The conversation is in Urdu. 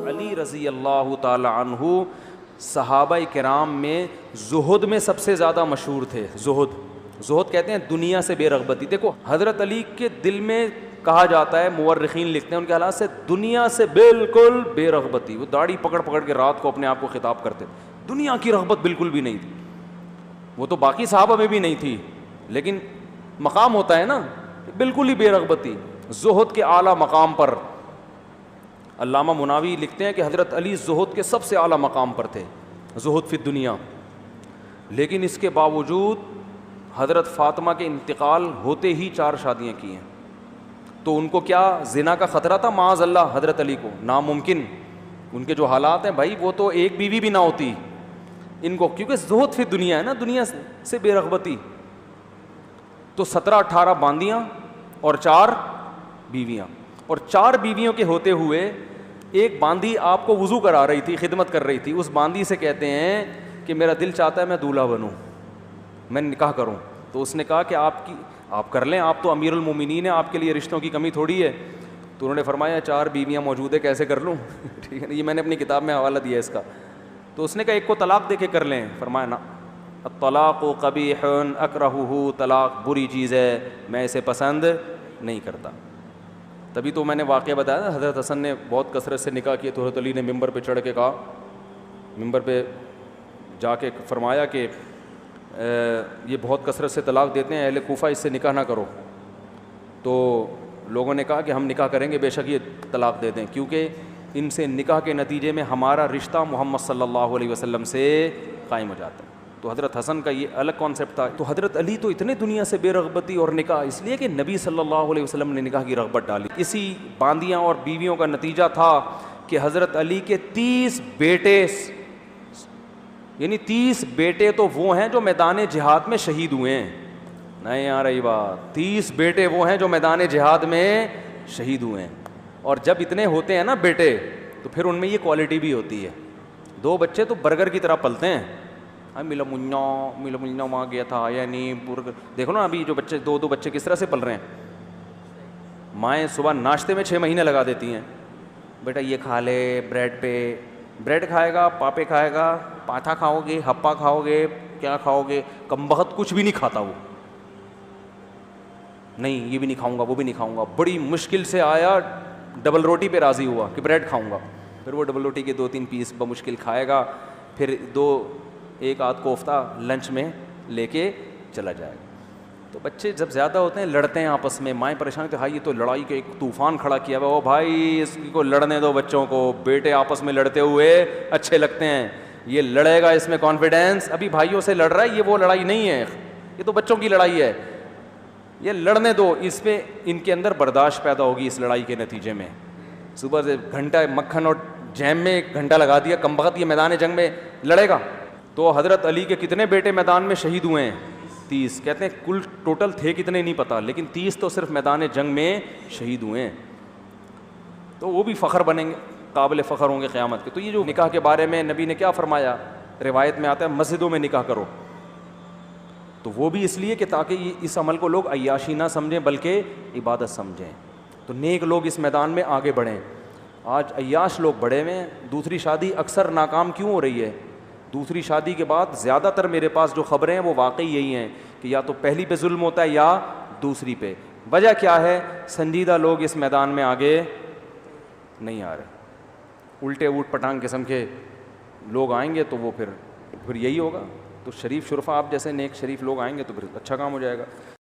علی رضی اللہ تعالی عنہ صحابہ کرام میں زہد میں سب سے زیادہ مشہور تھے. زہد کہتے ہیں دنیا سے بے رغبتی. دیکھو حضرت علی کے دل میں کہا جاتا ہے, مورخین لکھتے ہیں ان کے حالات سے, دنیا سے بالکل بے رغبتی. وہ داڑھی پکڑ پکڑ کے رات کو اپنے آپ کو خطاب کرتے, دنیا کی رغبت بالکل بھی نہیں تھی. وہ تو باقی صحابہ میں بھی نہیں تھی, لیکن مقام ہوتا ہے نا, بالکل ہی بے رغبتی, زہد کے اعلیٰ مقام پر. علامہ مناوی لکھتے ہیں کہ حضرت علی زہد کے سب سے اعلیٰ مقام پر تھے, زہد فی الدنیا. لیکن اس کے باوجود حضرت فاطمہ کے انتقال ہوتے ہی 4 شادیاں کی ہیں. تو ان کو کیا زنا کا خطرہ تھا؟ معاذ اللہ حضرت علی کو ناممکن. ان کے جو حالات ہیں بھائی, وہ تو ایک بیوی بھی نہ ہوتی ان کو, کیونکہ زہد فی دنیا ہے نا, دنیا سے بے رغبتی. تو 17-18 باندیاں اور 4 بیویاں. اور 4 بیویوں کے ہوتے ہوئے ایک باندی آپ کو وضو کرا رہی تھی, خدمت کر رہی تھی. اس باندی سے کہتے ہیں کہ میرا دل چاہتا ہے میں دولہا بنوں, میں نکاح کروں. تو اس نے کہا کہ آپ کر لیں, آپ تو امیر المومنین ہیں, آپ کے لیے رشتوں کی کمی تھوڑی ہے. تو انہوں نے فرمایا 4 بیویاں موجود ہے, کیسے کر لوں؟ ٹھیک ہے, یہ میں نے اپنی کتاب میں حوالہ دیا ہے اس کا. تو اس نے کہا ایک کو طلاق دے کے کر لیں. فرمایا نا, الطلاق قبیح اکرہہ, طلاق بری چیز ہے, میں اسے پسند نہیں کرتا. تبھی تو میں نے واقعہ بتایا نا, حضرت حسن نے بہت کثرت سے نکاح کیا, تو حضرت علی نے ممبر پہ چڑھ کے کہا, ممبر پہ جا کے فرمایا کہ یہ بہت کثرت سے طلاق دیتے ہیں, اہل کوفہ اس سے نکاح نہ کرو. تو لوگوں نے کہا کہ ہم نکاح کریں گے, بے شک یہ طلاق دے دیں, کیونکہ ان سے نکاح کے نتیجے میں ہمارا رشتہ محمد صلی اللہ علیہ وسلم سے قائم ہو جاتا ہے. تو حضرت حسن کا یہ الگ کانسیپٹ تھا. تو حضرت علی تو اتنے دنیا سے بے رغبتی اور نکاح اس لیے کہ نبی صلی اللہ علیہ وسلم نے نکاح کی رغبت ڈالی. اسی باندیاں اور بیویوں کا نتیجہ تھا کہ حضرت علی کے 30 بیٹے, یعنی 30 بیٹے تو وہ ہیں جو میدان جہاد میں شہید ہوئے ہیں. نہیں آ رہی بات, 30 بیٹے وہ ہیں جو میدان جہاد میں شہید ہوئے ہیں. اور جب اتنے ہوتے ہیں نا بیٹے, تو پھر ان میں یہ کوالٹی بھی ہوتی ہے. 2 بچے تو برگر کی طرح پلتے ہیں, ملا منہ وہاں گیا تھا, یعنی دیکھو نا ابھی جو بچے 2 بچے کس طرح سے پل رہے ہیں. مائیں صبح ناشتے میں 6 مہینے لگا دیتی ہیں, بیٹا یہ کھا لے بریڈ پہ, بریڈ کھائے گا, پاپے کھائے گا, پاٹھا کھاؤ گے, ہپا کھاؤ گے, کیا کھاؤ گے, کمبخت کچھ بھی نہیں کھاتا وہ, نہیں یہ بھی نہیں کھاؤں گا, وہ بھی نہیں کھاؤں گا. بڑی مشکل سے آیا, ڈبل روٹی پہ راضی ہوا کہ بریڈ کھاؤں گا. پھر وہ ڈبل روٹی کے 2-3 پیس بمشکل کھائے گا, پھر 1 آدھ کوفتہ لنچ میں لے کے چلا جائے گا. تو بچے جب زیادہ ہوتے ہیں لڑتے ہیں آپس میں, مائیں پریشان ہوتے ہیں, ہاں یہ تو لڑائی کے ایک طوفان کھڑا کیا ہوا. او بھائی اس کو لڑنے دو بچوں کو, بیٹے آپس میں لڑتے ہوئے اچھے لگتے ہیں, یہ لڑے گا اس میں کانفیڈینس. ابھی بھائیوں سے لڑ رہا ہے, یہ وہ لڑائی نہیں ہے, یہ تو بچوں کی لڑائی ہے, یہ لڑنے دو. اس پہ ان کے اندر برداشت پیدا ہوگی اس لڑائی کے نتیجے میں. صبح سے گھنٹہ مکھن اور جیم میں 1 گھنٹہ لگا دیا, کمبخت یہ میدان جنگ میں لڑے گا. تو حضرت علی کے کتنے بیٹے میدان میں شہید ہوئے ہیں؟ 30. کہتے ہیں کل ٹوٹل تھے کتنے نہیں پتا, لیکن 30 تو صرف میدان جنگ میں شہید ہوئے ہیں. تو وہ بھی فخر بنیں گے, قابل فخر ہوں گے قیامت کے. تو یہ جو نکاح کے بارے میں نبی نے کیا فرمایا, روایت میں آتا ہے مسجدوں میں نکاح کرو. تو وہ بھی اس لیے کہ تاکہ اس عمل کو لوگ عیاشی نہ سمجھیں بلکہ عبادت سمجھیں. تو نیک لوگ اس میدان میں آگے بڑھیں. آج عیاش لوگ بڑے ہوئے ہیں. دوسری شادی اکثر ناکام کیوں ہو رہی ہے؟ دوسری شادی کے بعد زیادہ تر میرے پاس جو خبریں ہیں وہ واقعی یہی ہیں کہ یا تو پہلی پہ ظلم ہوتا ہے یا دوسری پہ. وجہ کیا ہے؟ سنجیدہ لوگ اس میدان میں آگے نہیں آ رہے. الٹے اوٹ پٹانگ قسم کے لوگ آئیں گے تو وہ پھر یہی ہوگا. تو شریف شرفا آپ جیسے نیک شریف لوگ آئیں گے تو پھر اچھا کام ہو جائے گا.